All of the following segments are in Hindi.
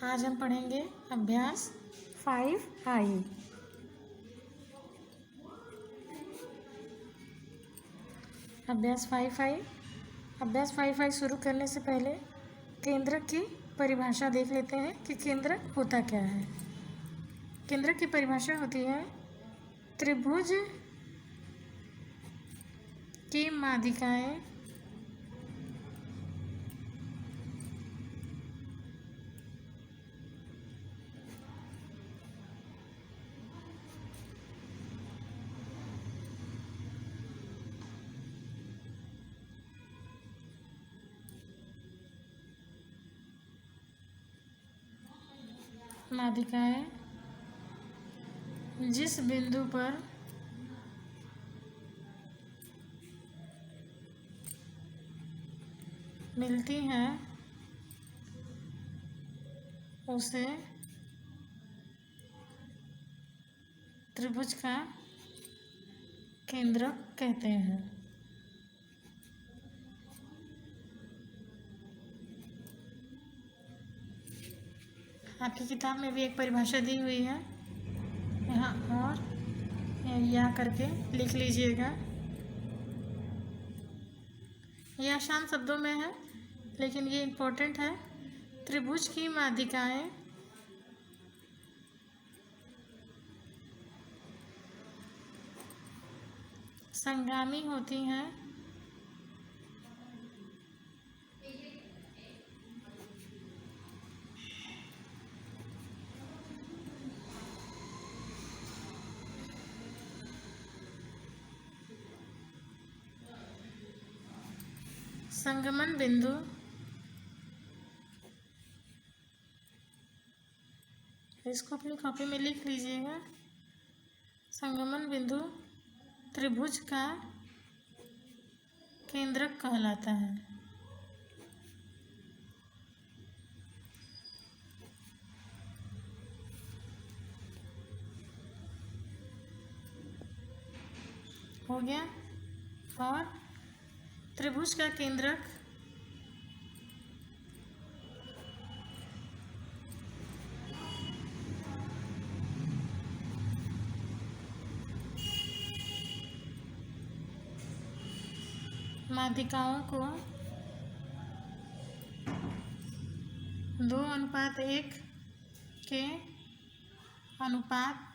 आज हम पढ़ेंगे अभ्यास 5I। अभ्यास 5I शुरू करने से पहले केंद्रक की परिभाषा देख लेते हैं कि केंद्रक होता क्या है। केंद्रक की परिभाषा होती है त्रिभुज की माध्यिकाएं जिस बिंदु पर मिलती हैं उसे त्रिभुज का केंद्रक कहते हैं। आपकी किताब में भी एक परिभाषा दी हुई है यहाँ, और या करके लिख लीजिएगा। यह आसान शब्दों में है लेकिन ये इम्पोर्टेंट है। त्रिभुज की माध्यिकाएं संगामी होती हैं संगमन बिंदु इसको अपनी कॉपी में लिख लीजिएगा। संगमन बिंदु त्रिभुज का केंद्रक कहलाता है। हो गया। और त्रिभुज का केंद्रक माध्यिकाओं को 2:1 के अनुपात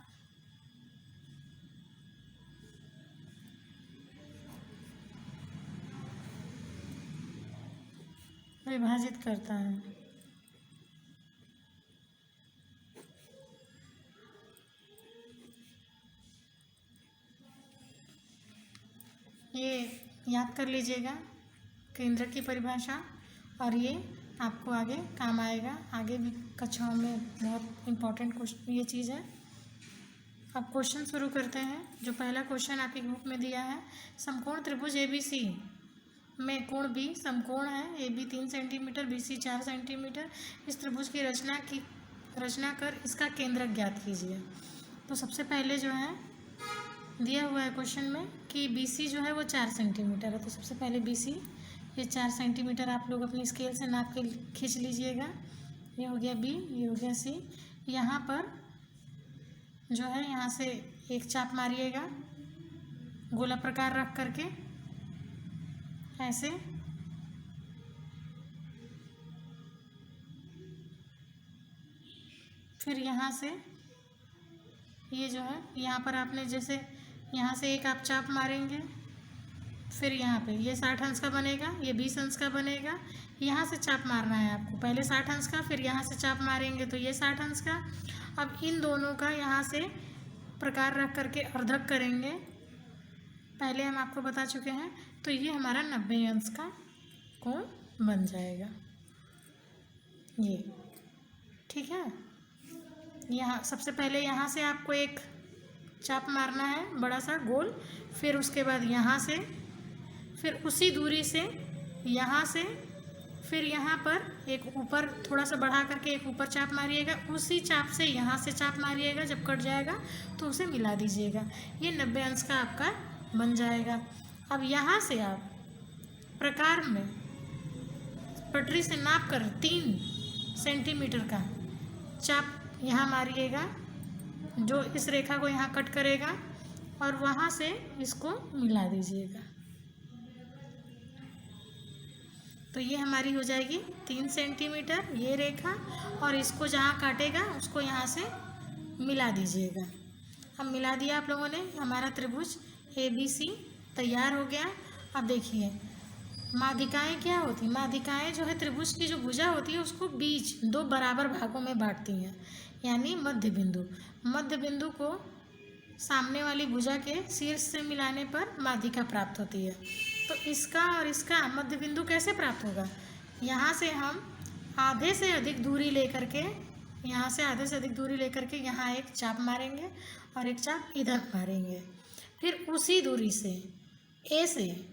विभाजित करता है। ये याद कर लीजिएगा केंद्र की परिभाषा, और ये आपको आगे काम आएगा। आगे भी कक्षाओं में बहुत इम्पोर्टेंट क्वेश्चन ये चीज़ है। अब क्वेश्चन शुरू करते हैं। जो पहला क्वेश्चन आपकी बुक में दिया है, समकोण त्रिभुज ABC में कोण B समकोण है। AB 3 centimetre, BC 4 centimetre. इस त्रिभुज की रचना कर इसका केंद्रक ज्ञात कीजिए। तो सबसे पहले जो है दिया हुआ है क्वेश्चन में कि BC जो है वो 4 सेंटीमीटर है। तो सबसे पहले BC ये 4 सेंटीमीटर आप लोग अपनी स्केल से नाप के खींच लीजिएगा। ये हो गया B, ये हो गया C। यहाँ पर जो है यहाँ से एक चाप मारिएगा गोला प्रकार रख करके ऐसे। फिर यहाँ से ये जो है यहाँ पर आपने जैसे यहाँ से एक आप चाप मारेंगे, फिर यहाँ पे ये 60 अंश का बनेगा, ये 20 अंश का बनेगा। यहाँ से चाप मारना है आपको, पहले 60 अंश का, फिर यहाँ से चाप मारेंगे तो ये 60 अंश का। अब इन दोनों का यहाँ से प्रकार रख करके अर्धक करेंगे। पहले हम आपको बता चुके हैं। तो ये हमारा 90 अंश का कोण बन जाएगा। ये ठीक है। यहाँ सबसे पहले यहाँ से आपको एक चाप मारना है बड़ा सा गोल, फिर उसके बाद यहाँ से, फिर उसी दूरी से यहाँ से, फिर यहाँ पर एक ऊपर थोड़ा सा बढ़ा करके एक ऊपर चाप मारिएगा। उसी चाप से यहाँ से चाप मारिएगा, जब कट जाएगा तो उसे मिला दीजिएगा। ये 90 अंश का आपका बन जाएगा। अब यहाँ से आप प्रकार में पटरी से नाप कर 3 सेंटीमीटर का चाप यहाँ मारिएगा जो इस रेखा को यहाँ कट करेगा और वहाँ से इसको मिला दीजिएगा। तो ये हमारी हो जाएगी 3 सेंटीमीटर ये रेखा, और इसको जहाँ काटेगा उसको यहाँ से मिला दीजिएगा। अब मिला दिया आप लोगों ने, हमारा त्रिभुज ABC तैयार हो गया। अब देखिए माध्यिकाएँ क्या होती हैं। माध्यिकाएँ जो है त्रिभुज की जो भुजा होती है उसको बीच 2 बराबर भागों में बांटती हैं, यानी मध्य बिंदु। मध्य बिंदु को सामने वाली भुजा के शीर्ष से मिलाने पर माध्यिका प्राप्त होती है। तो इसका और इसका मध्य बिंदु कैसे प्राप्त होगा? यहाँ से हम आधे से अधिक दूरी लेकर के, यहाँ से आधे से अधिक दूरी लेकर के यहाँ एक चाप मारेंगे और एक चाप इधर मारेंगे। फिर उसी दूरी से ए से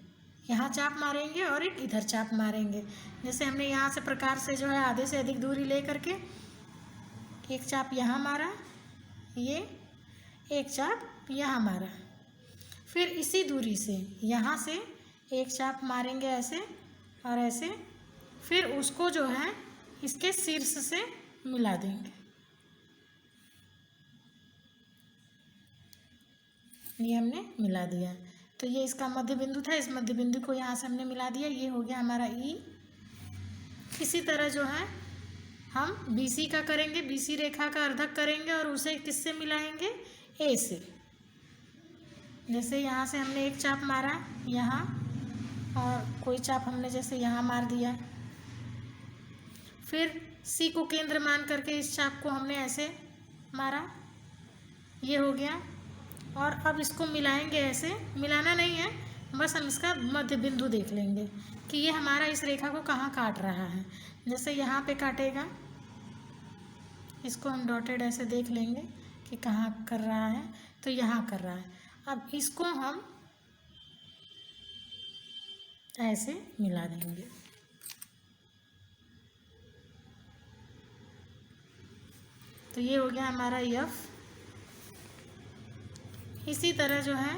यहाँ चाप मारेंगे और एक इधर चाप मारेंगे। जैसे हमने यहाँ से प्रकार से जो है आधे से अधिक दूरी ले करके एक चाप यहाँ मारा, ये एक चाप यहाँ मारा। फिर इसी दूरी से यहाँ से एक चाप मारेंगे ऐसे और ऐसे, फिर उसको जो है इसके शीर्ष से मिला देंगे। ये हमने मिला दिया। तो ये इसका मध्य बिंदु था, इस मध्य बिंदु को यहाँ से हमने मिला दिया। ये हो गया हमारा ई। इसी तरह जो है हम BC का करेंगे, BC रेखा का अर्धक करेंगे और उसे किससे मिलाएंगे? ए से। जैसे यहाँ से हमने एक चाप मारा यहाँ, और कोई चाप हमने जैसे यहाँ मार दिया। फिर C को केंद्र मान करके इस चाप को हमने ऐसे मारा, ये हो गया। और अब इसको मिलाएंगे ऐसे, मिलाना नहीं है, बस हम इसका मध्य बिंदु देख लेंगे कि ये हमारा इस रेखा को कहाँ काट रहा है। जैसे यहाँ पे काटेगा, इसको हम डॉटेड ऐसे देख लेंगे कि कहाँ कर रहा है, तो यहाँ कर रहा है। अब इसको हम ऐसे मिला देंगे। तो ये हो गया हमारा F। इसी तरह जो है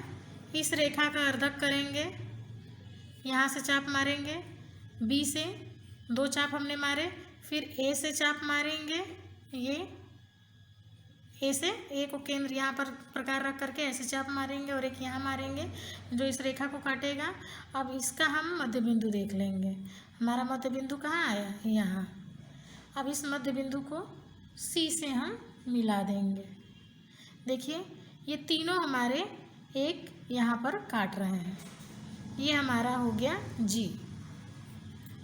इस रेखा का अर्धक करेंगे, यहाँ से चाप मारेंगे, B से 2 चाप हमने मारे, फिर A से चाप मारेंगे, ये ए से, ए को केंद्र यहाँ पर प्रकार रख करके ऐसे चाप मारेंगे और एक यहाँ मारेंगे जो इस रेखा को काटेगा। अब इसका हम मध्य बिंदु देख लेंगे। हमारा मध्य बिंदु कहाँ आया? यहाँ। अब इस मध्य बिंदु को C से हम मिला देंगे। देखिए ये तीनों हमारे एक यहाँ पर काट रहे हैं। ये हमारा हो गया G।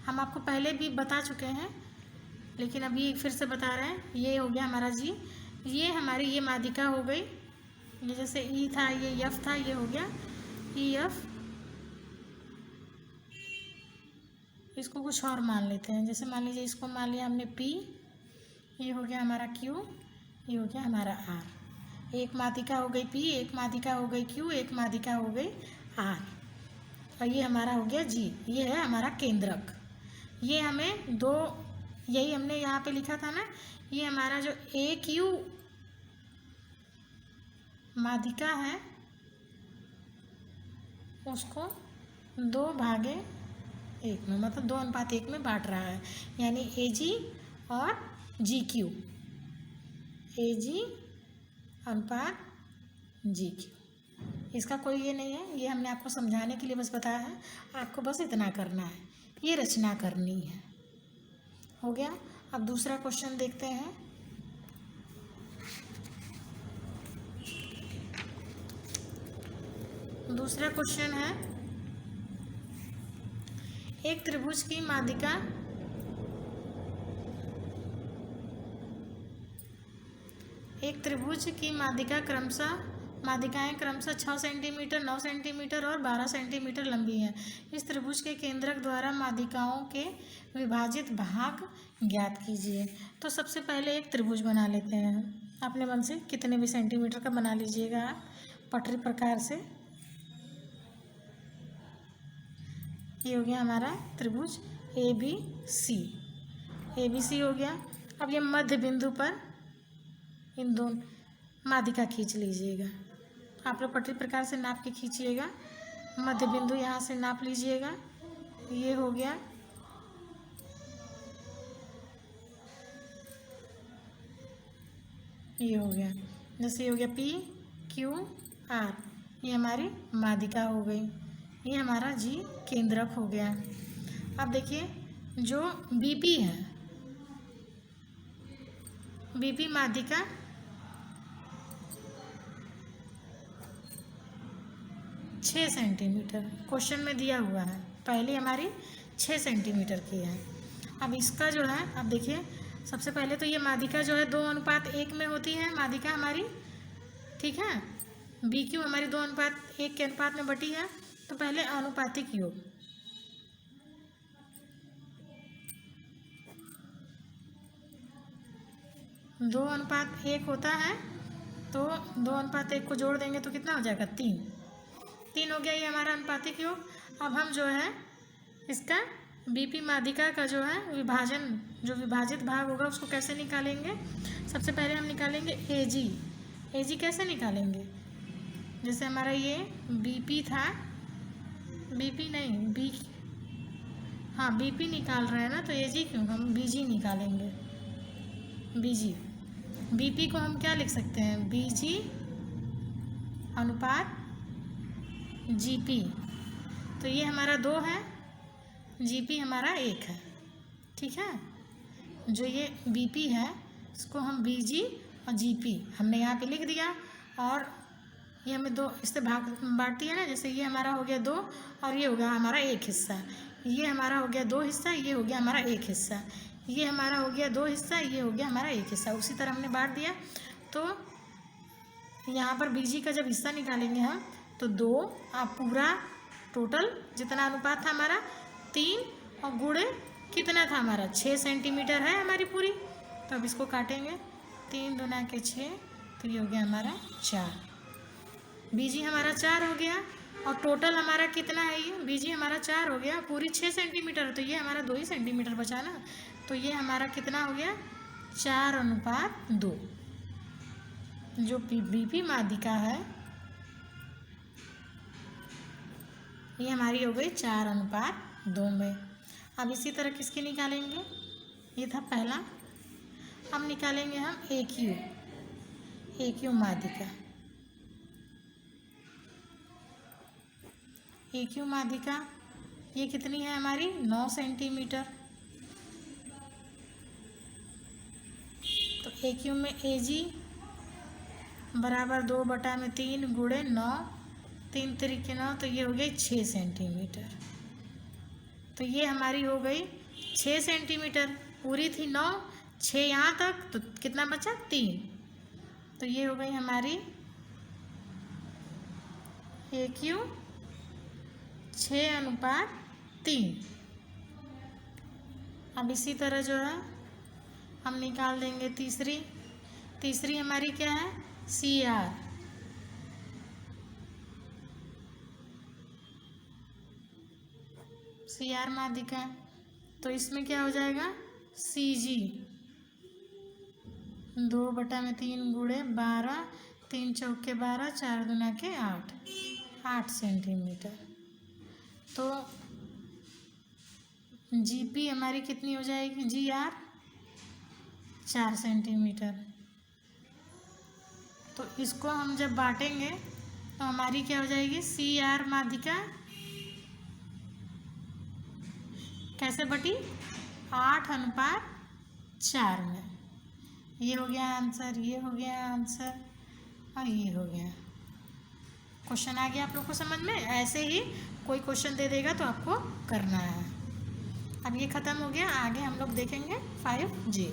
हम आपको पहले भी बता चुके हैं लेकिन अभी फिर से बता रहे हैं। ये हो गया हमारा G। ये हमारी ये माध्यिका हो गई। ये जैसे E था, ये F था, ये हो गया EF। इसको कुछ और मान लेते हैं, जैसे मान लीजिए इसको मान लिया हमने P। ये हो गया हमारा Q, ये हो गया हमारा R। एक माध्यिका हो गई P, एक माध्यिका हो गई Q, एक माध्यिका हो गई R, और ये हमारा हो गया G। ये है हमारा केंद्रक। ये हमें दो, यही हमने यहाँ पे लिखा था ना, ये हमारा जो AQ माध्यिका है उसको 2/1 में, मतलब 2:1 में बांट रहा है, यानी AG और GQ, AG अनुपात GQ। इसका कोई ये नहीं है, ये हमने आपको समझाने के लिए बस बताया है। आपको बस इतना करना है, ये रचना करनी है। हो गया। अब दूसरा क्वेश्चन देखते हैं। दूसरा क्वेश्चन है, एक त्रिभुज की माध्यिका माध्यिकाएं क्रमशः 6 सेंटीमीटर, 9 सेंटीमीटर और 12 सेंटीमीटर लंबी हैं। इस त्रिभुज के केंद्रक द्वारा माध्यिकाओं के विभाजित भाग ज्ञात कीजिए। तो सबसे पहले एक त्रिभुज बना लेते हैं। अपने मन से कितने भी सेंटीमीटर का बना लीजिएगा आप, पटरी प्रकार से। ये हो गया हमारा त्रिभुज ABC हो गया। अब ये मध्य बिंदु पर इन दोनों माध्यिका खींच लीजिएगा। आप लोग पटरी प्रकार से नाप के खींचिएगा। मध्य बिंदु यहाँ से नाप लीजिएगा। ये हो गया। ये हो गया, जैसे ये हो गया P Q R, ये हमारी माध्यिका हो गई, ये हमारा G केंद्रक हो गया। अब देखिए जो BP है, BP माध्यिका 6 सेंटीमीटर क्वेश्चन में दिया हुआ है, पहले हमारी 6 सेंटीमीटर की है। अब इसका जो है, अब देखिए सबसे पहले तो ये माध्यिका जो है 2:1 में होती है माध्यिका हमारी, ठीक है। BQ हमारी 2:1 के अनुपात में बटी है, तो पहले आनुपातिक योग, दो अनुपात एक होता है, तो 2:1 को जोड़ देंगे तो कितना हो जाएगा 3 हो गया, ये हमारा अनुपातिक योग। अब हम जो है इसका BP माध्यिका का जो है विभाजन, जो विभाजित भाग होगा उसको कैसे निकालेंगे। सबसे पहले हम निकालेंगे AG कैसे निकालेंगे, जैसे हमारा ये BP था, BP नहीं B, हाँ BP निकाल रहे हैं ना, तो AG क्यों, हम BG निकालेंगे। BP को हम क्या लिख सकते हैं, BG अनुपात GP, तो ये हमारा 2 है, GP हमारा 1 है, ठीक है। जो ये BP है इसको हम BG और GP हमने यहाँ पे लिख दिया, और ये हमें 2 इससे बांट दिया ना, जैसे ये हमारा हो गया 2 और ये हो गया हमारा 1 हिस्सा, ये हमारा हो गया 2 हिस्सा, ये हो गया हमारा 1 हिस्सा, ये हमारा हो गया 2 हिस्सा, ये हो गया हमारा 1 हिस्सा, उसी तरह हमने बांट दिया। तो यहाँ पर BG का जब हिस्सा निकालेंगे हम, तो 2 पूरा टोटल जितना अनुपात था हमारा 3, और गुणे कितना था हमारा 6 सेंटीमीटर है हमारी पूरी, तो अब इसको काटेंगे, 3 दूना के 6, तो ये हो गया हमारा 4, BG हमारा 4 हो गया, और टोटल हमारा कितना है, ये BG हमारा 4 हो गया, पूरी 6 सेंटीमीटर, तो ये हमारा 2 ही सेंटीमीटर बचा ना, तो ये हमारा कितना हो गया 4:2, जो BP माध्यिका है ये हमारी हो गई 4:2 में। अब इसी तरह किसकी निकालेंगे, ये था पहला। अब निकालेंगे हम AQ माध्यिका, AQ माध्यिका ये कितनी है हमारी 9 सेंटीमीटर, तो AQ में AG बराबर 2/3 गुणे 9, 3 3 9, तो ये हो गई 6 सेंटीमीटर, तो ये हमारी हो गई 6 सेंटीमीटर, पूरी थी 9, 6 यहाँ तक, तो कितना बचा 3, तो ये हो गई हमारी AQ 6:3। अब इसी तरह जो है हम निकाल देंगे तीसरी हमारी क्या है CR माध्यिका, तो इसमें क्या हो जाएगा CG 2/3 गुणे 12, 3 चौके 12, 4 दूना के 8 सेंटीमीटर, तो GP हमारी कितनी हो जाएगी GR 4 सेंटीमीटर, तो इसको हम जब बांटेंगे तो हमारी क्या हो जाएगी CR माध्यिका कैसे बटी 8:4 में। ये हो गया आंसर, ये हो गया आंसर, और ये हो गया। क्वेश्चन आ गया आप लोग को समझ में। ऐसे ही कोई क्वेश्चन दे देगा तो आपको करना है। अब ये ख़त्म हो गया, आगे हम लोग देखेंगे 5G।